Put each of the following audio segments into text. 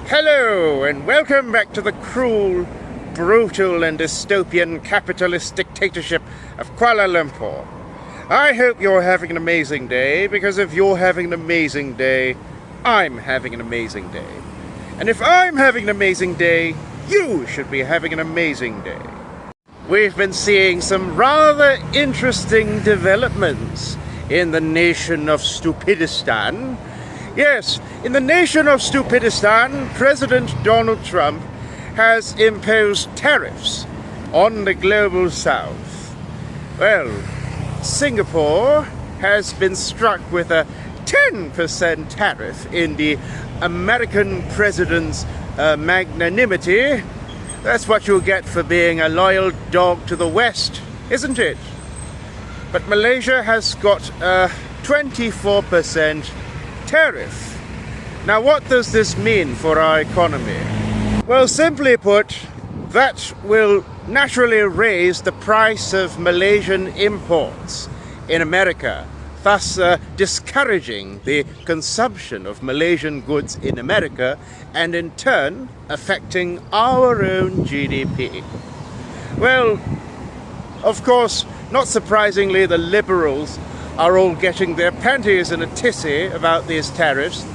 Hello and welcome back to the cruel, brutal and dystopian capitalist dictatorship of Kuala Lumpur. I hope you're having an amazing day, because if you're having an amazing day, I'm having an amazing day. And if I'm having an amazing day, you should be having an amazing day. We've been seeing some rather interesting developments in the nation of Stupidistan. Yes, in the nation of Stupidistan, President Donald Trump has imposed tariffs on the global south. Well, Singapore has been struck with a 10% tariff in the American president's magnanimity. That's what you'll get for being a loyal dog to the West, isn't it? But Malaysia has got a 24% tariff. Now, what does this mean for our economy? Well, simply put, that will naturally raise the price of Malaysian imports in America, thus discouraging the consumption of Malaysian goods in America and in turn affecting our own GDP. Well, of course, not surprisingly, the liberals are all getting their panties in a tizzy about these tariffs,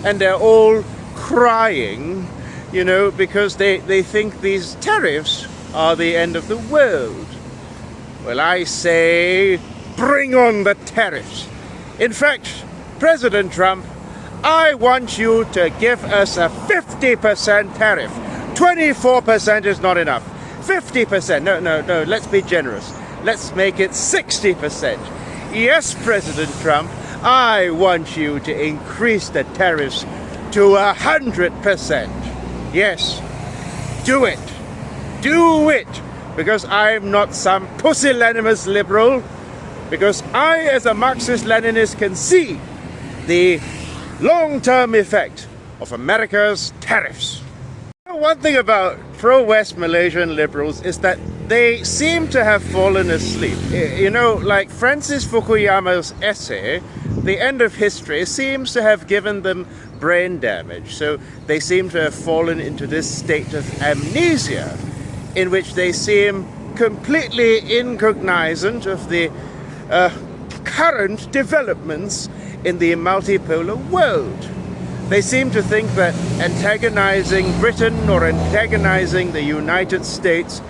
and they're all crying, you know, because they think these tariffs are the end of the world. Well, I say, bring on the tariffs. In fact, President Trump, I want you to give us a 50% tariff. 24% is not enough. 50%, no, let's be generous. Let's make it 60%. Yes, President Trump, I want you to increase the tariffs to 100%. Yes, do it. Do it. Because I'm not some pusillanimous liberal. Because I, as a Marxist-Leninist, can see the long-term effect of America's tariffs. One thing about pro-West Malaysian liberals is that they seem to have fallen asleep. You know, like Francis Fukuyama's essay, The End of History, seems to have given them brain damage. So they seem to have fallen into this state of amnesia, in which they seem completely incognizant of the current developments in the multipolar world. They seem to think that antagonizing Britain or antagonizing the United States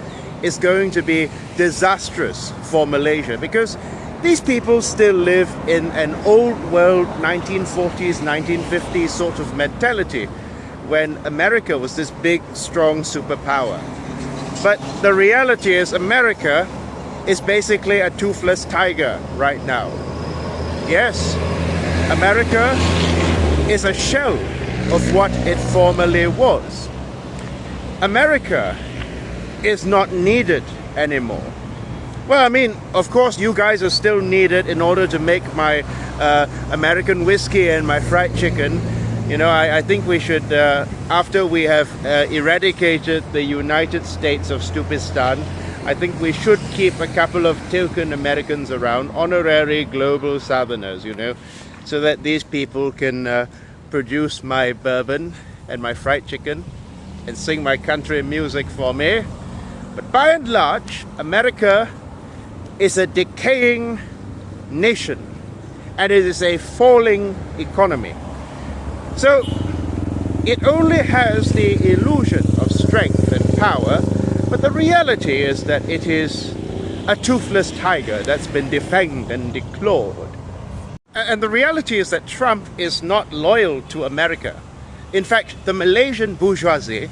is going to be disastrous for Malaysia, because these people still live in an old world 1940s, 1950s sort of mentality when America was this big, strong superpower. But the reality is America is basically a toothless tiger right now. Yes, America is a shell of what it formerly was. America is not needed anymore. Well, I mean, of course, you guys are still needed in order to make my American whiskey and my fried chicken. You know, I think we should, after we have eradicated the United States of Stupidistan, I think we should keep a couple of token Americans around, honorary global southerners, you know, so that these people can produce my bourbon and my fried chicken and sing my country music for me. But by and large, America is a decaying nation, and it is a falling economy. So it only has the illusion of strength and power, but the reality is that it is a toothless tiger that's been defanged and declawed. And the reality is that Trump is not loyal to America. In fact, the Malaysian bourgeoisie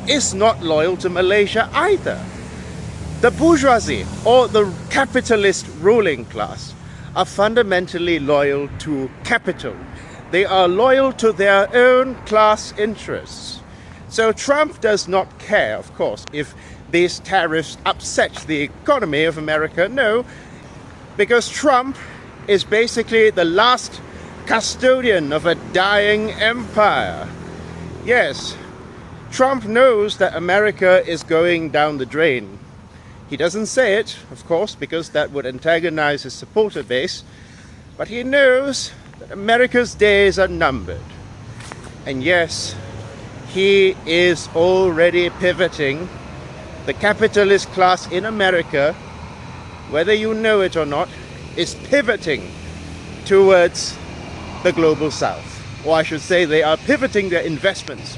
is not loyal to Malaysia either. The bourgeoisie, or the capitalist ruling class, are fundamentally loyal to capital. They are loyal to their own class interests. So Trump does not care, of course, if these tariffs upset the economy of America. No, because Trump is basically the last custodian of a dying empire. Yes, Trump knows that America is going down the drain. He doesn't say it, of course, because that would antagonize his supporter base, but he knows that America's days are numbered. And yes, he is already pivoting the capitalist class in America, whether you know it or not, is pivoting towards the global south. Or I should say they are pivoting their investments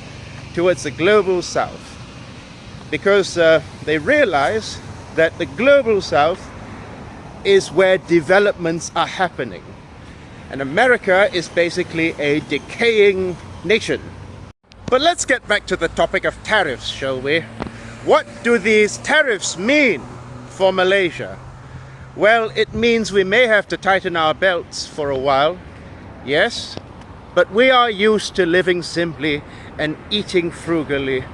towards the global south, because they realize that the global south is where developments are happening. And America is basically a decaying nation. But let's get back to the topic of tariffs, shall we? What do these tariffs mean for Malaysia? Well, it means we may have to tighten our belts for a while, yes, but we are used to living simply and eating frugally.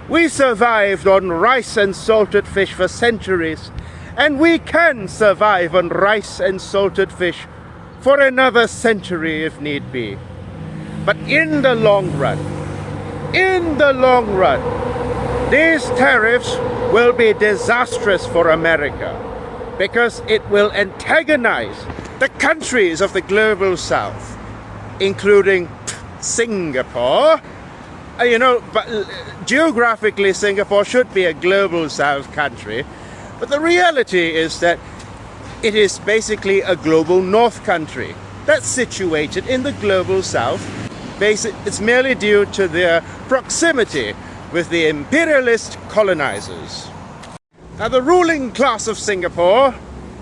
We survived on rice and salted fish for centuries, and we can survive on rice and salted fish for another century if need be. But in the long run, these tariffs will be disastrous for America, because it will antagonize the countries of the global south, including Singapore. You know, but geographically Singapore should be a global south country, but the reality is that it is basically a global north country that's situated in the global south. It's merely due to their proximity with the imperialist colonizers. Now, the ruling class of Singapore,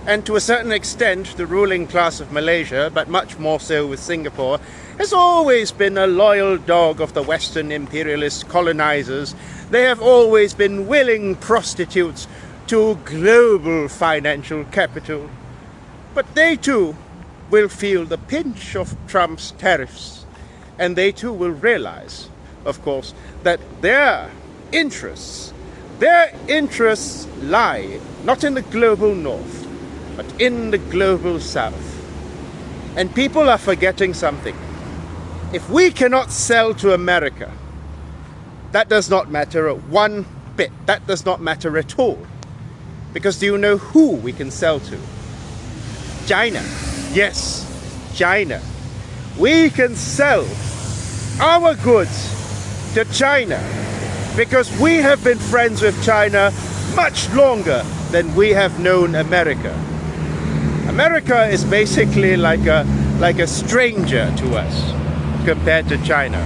and to a certain extent the ruling class of Malaysia, but much more so with Singapore, has always been a loyal dog of the Western imperialist colonizers. They have always been willing prostitutes to global financial capital. But they too will feel the pinch of Trump's tariffs, and they too will realize, of course, that their interests lie not in the global north, but in the global south. And people are forgetting something. If we cannot sell to America, that does not matter one bit. That does not matter at all. Because do you know who we can sell to? China. Yes, China. We can sell our goods to China because we have been friends with China much longer than we have known America. America is basically like a stranger to us compared to China.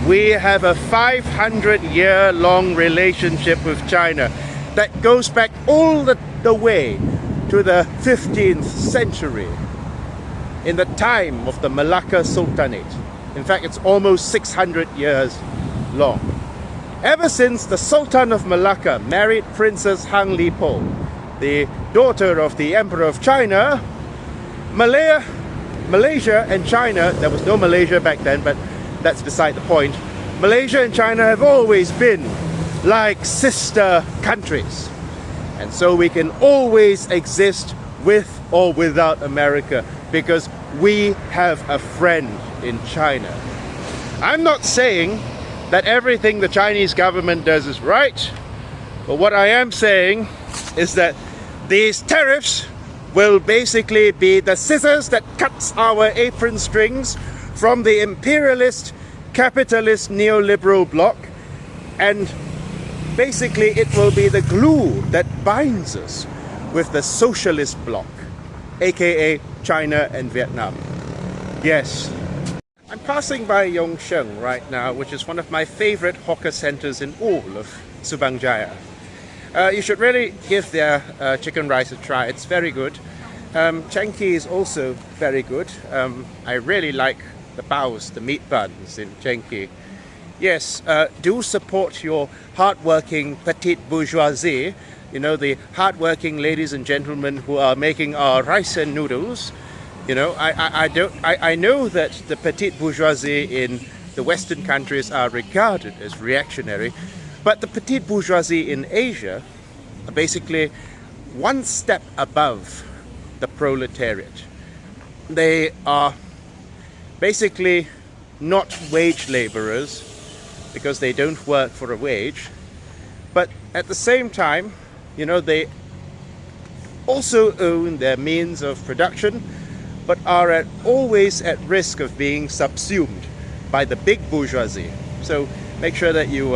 We have a 500-year-long relationship with China that goes back all the way to the 15th century, in the time of the Malacca Sultanate. In fact, it's almost 600 years long. Ever since the Sultan of Malacca married Princess Hang Lipo, the daughter of the Emperor of China, Malaysia and China, there was no Malaysia back then, but that's beside the point. Malaysia and China have always been like sister countries. And so we can always exist with or without America because we have a friend in China. I'm not saying that everything the Chinese government does is right, but what I am saying is that these tariffs will basically be the scissors that cuts our apron strings from the imperialist, capitalist, neoliberal bloc, and basically it will be the glue that binds us with the socialist bloc, aka China and Vietnam. Yes. I'm passing by Yong Sheng right now, which is one of my favorite hawker centers in all of Subang Jaya. You should really give their chicken rice a try. It's very good. Chengki is also very good. I really like the baos, the meat buns in Chengki. Yes, do support your hardworking petite bourgeoisie. You know, the hardworking ladies and gentlemen who are making our rice and noodles. You know, I know that the petite bourgeoisie in the Western countries are regarded as reactionary, but the petite bourgeoisie in Asia are basically one step above the proletariat. They are basically not wage laborers because they don't work for a wage, but at the same time, you know, they also own their means of production, but are always at risk of being subsumed by the big bourgeoisie. So make sure that you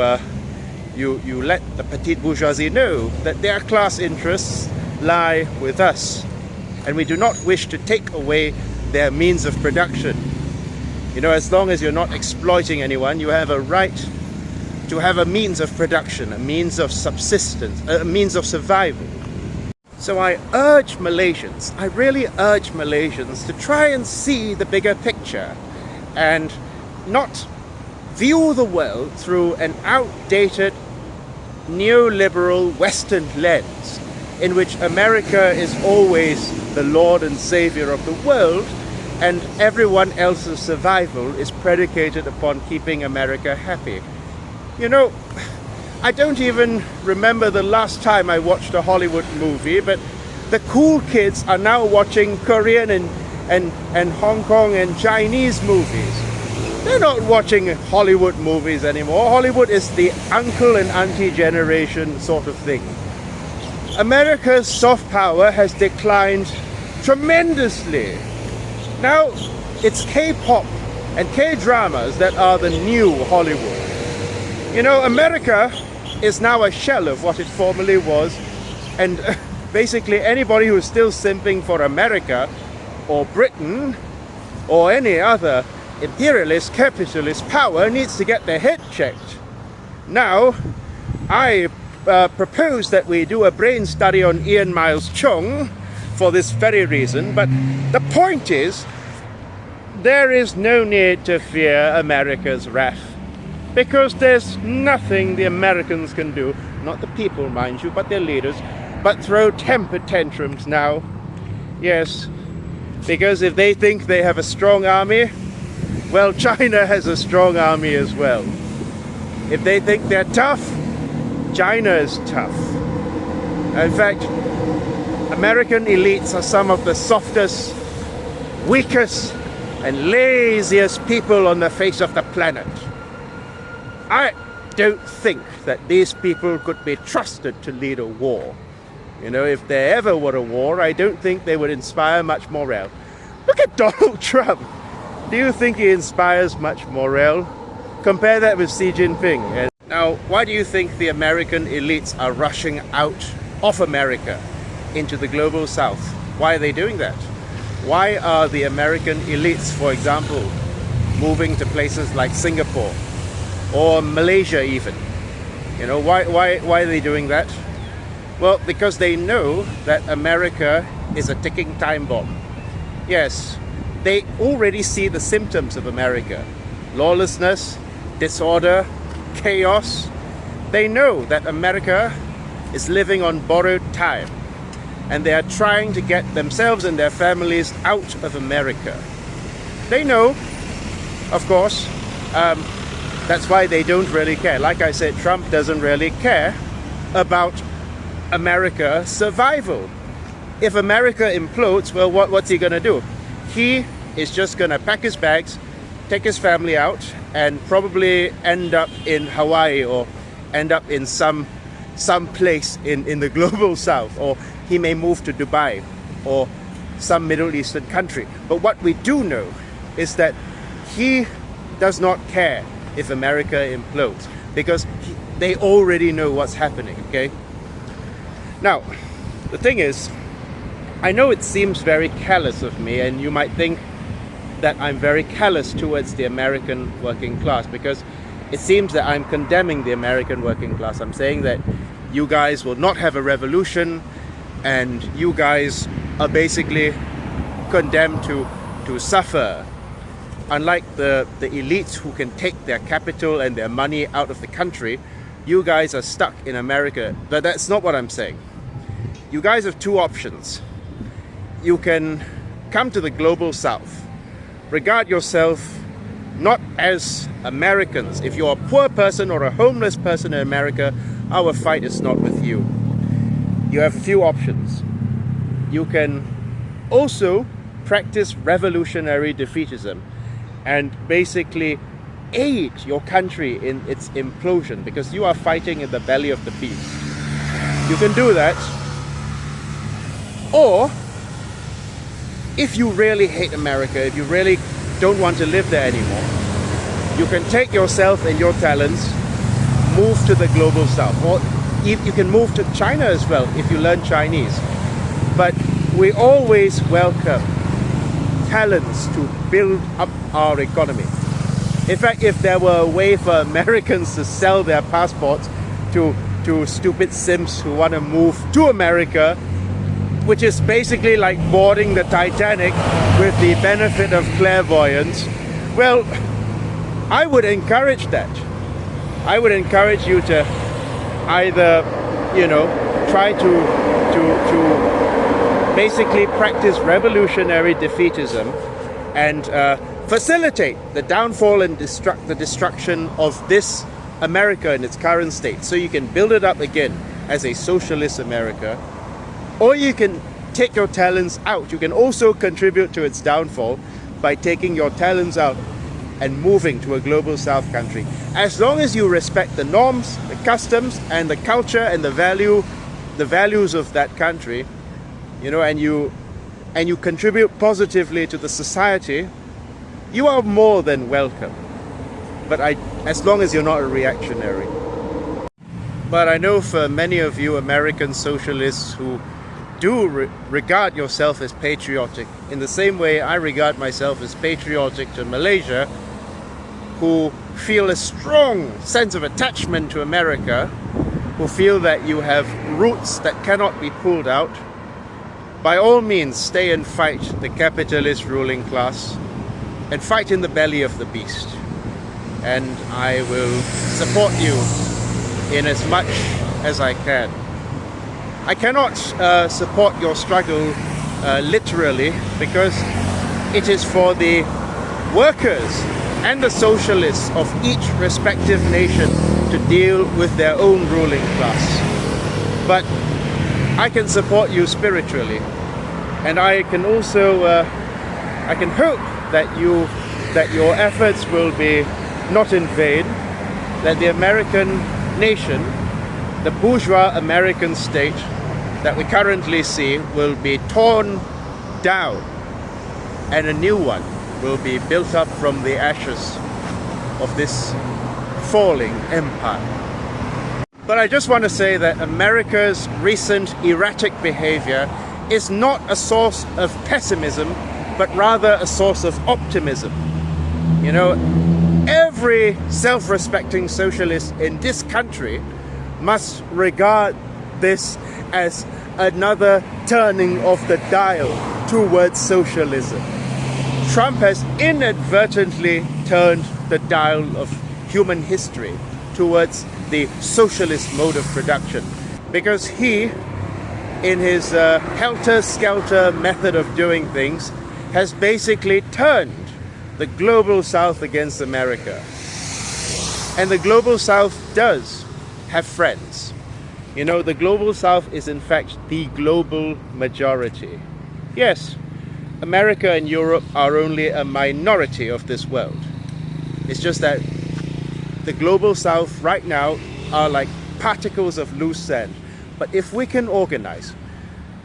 let the petite bourgeoisie know that their class interests lie with us, and we do not wish to take away their means of production. You know, as long as you're not exploiting anyone, you have a right to have a means of production, a means of subsistence, a means of survival. So I urge Malaysians, I really urge Malaysians to try and see the bigger picture and not view the world through an outdated neoliberal Western lens in which America is always the Lord and Savior of the world, and everyone else's survival is predicated upon keeping America happy. You know, I don't even remember the last time I watched a Hollywood movie, but the cool kids are now watching Korean and Hong Kong and Chinese movies. They're not watching Hollywood movies anymore. Hollywood is the uncle and auntie generation sort of thing. America's soft power has declined tremendously. Now it's K-pop and K-dramas that are the new Hollywood. You know, America is now a shell of what it formerly was, and basically anybody who's still simping for America or Britain or any other imperialist, capitalist power needs to get their head checked. Now, I propose that we do a brain study on Ian Miles Chung for this very reason, but the point is, there is no need to fear America's wrath, because there's nothing the Americans can do, not the people mind you, but their leaders, but throw temper tantrums now. Yes, because if they think they have a strong army, well, China has a strong army as well. If they think they're tough, China is tough. In fact, American elites are some of the softest, weakest, and laziest people on the face of the planet. I don't think that these people could be trusted to lead a war. You know, if there ever were a war, I don't think they would inspire much morale. Look at Donald Trump. Do you think he inspires much morale? Compare that with Xi Jinping. Now, why do you think the American elites are rushing out of America into the global south? Why are they doing that? Why are the American elites, for example, moving to places like Singapore or Malaysia even? You know, why are they doing that? Well, because they know that America is a ticking time bomb. Yes, they already see the symptoms of America. Lawlessness, disorder, chaos. They know that America is living on borrowed time, and they are trying to get themselves and their families out of America. They know, of course, that's why they don't really care. Like I said, Trump doesn't really care about America's survival. If America implodes, well, what's he gonna do? He is just gonna pack his bags, take his family out, and probably end up in Hawaii or end up in some place in the global south, or he may move to Dubai or some Middle Eastern country. But what we do know is that he does not care if America implodes, because they already know what's happening, okay? Now, the thing is, I know it seems very callous of me, and you might think that I'm very callous towards the American working class, because it seems that I'm condemning the American working class. I'm saying that you guys will not have a revolution, and you guys are basically condemned to suffer. Unlike the elites who can take their capital and their money out of the country, you guys are stuck in America. But that's not what I'm saying. You guys have two options. You can come to the global south. Regard yourself not as Americans. If you're a poor person or a homeless person in America, our fight is not with you. You have a few options. You can also practice revolutionary defeatism and basically aid your country in its implosion, because you are fighting in the belly of the beast. You can do that. Or, if you really hate America, if you really don't want to live there anymore, You can take yourself and your talents, move to the global south. Or you can move to China as well if you learn Chinese. But we always welcome talents to build up our economy. In fact, if there were a way for Americans to sell their passports to stupid simps who want to move to America, which is basically like boarding the Titanic with the benefit of clairvoyance, well, I would encourage that. I would encourage you to either, try to basically practice revolutionary defeatism and facilitate the downfall and the destruction of this America in its current state, so you can build it up again as a socialist America. Or you can take your talents out. You can also contribute to its downfall by taking your talents out and moving to a global south country. As long as you respect the norms, the customs, and the culture and the values of that country, and you contribute positively to the society, you are more than welcome. But as long as you're not a reactionary. But I know for many of you American socialists who do regard yourself as patriotic, in the same way I regard myself as patriotic to Malaysia, who feel a strong sense of attachment to America, who feel that you have roots that cannot be pulled out, by all means stay and fight the capitalist ruling class and fight in the belly of the beast. And I will support you in as much as I can. I cannot support your struggle literally, because it is for the workers and the socialists of each respective nation to deal with their own ruling class. But I can support you spiritually, and I can also I can hope that your efforts will be not in vain, that the American nation, the bourgeois American state that we currently see, will be torn down and a new one will be built up from the ashes of this falling empire. But I just want to say that America's recent erratic behavior is not a source of pessimism, but rather a source of optimism. Every self-respecting socialist in this country must regard this as another turning of the dial towards socialism. Trump has inadvertently turned the dial of human history towards the socialist mode of production, because he, in his helter-skelter method of doing things, has basically turned the global south against America. And the global south does have friends. The global south is in fact the global majority. Yes, America and Europe are only a minority of this world. It's just that the global south right now are like particles of loose sand. But if we can organize,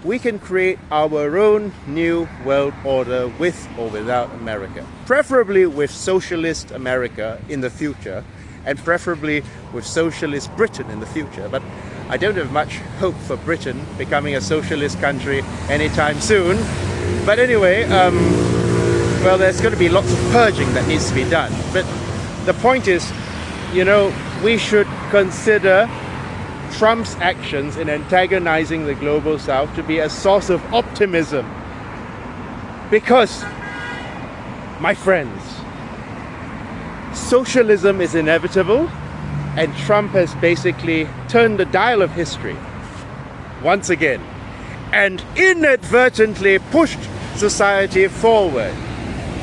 we can create our own new world order with or without America. Preferably with socialist America in the future, and preferably with socialist Britain in the future. But I don't have much hope for Britain becoming a socialist country anytime soon. But anyway, well, there's going to be lots of purging that needs to be done. But the point is, we should consider Trump's actions in antagonizing the global south to be a source of optimism. Because, my friends, socialism is inevitable, and Trump has basically turned the dial of history once again and inadvertently pushed society forward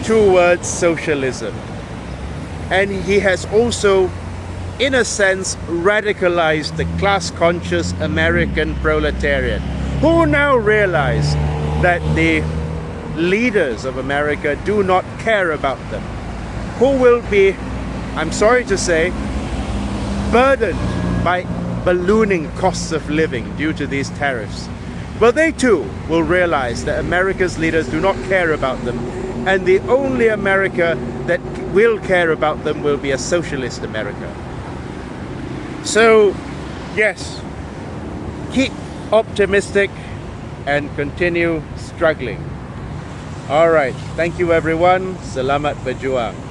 towards socialism. And he has also, in a sense, radicalized the class-conscious American proletariat, who now realize that the leaders of America do not care about them, who will be, I'm sorry to say, burdened by ballooning costs of living due to these tariffs. But they too will realize that America's leaders do not care about them, and the only America that will care about them will be a socialist America. So, yes, keep optimistic and continue struggling. All right, thank you everyone. Selamat berjuang.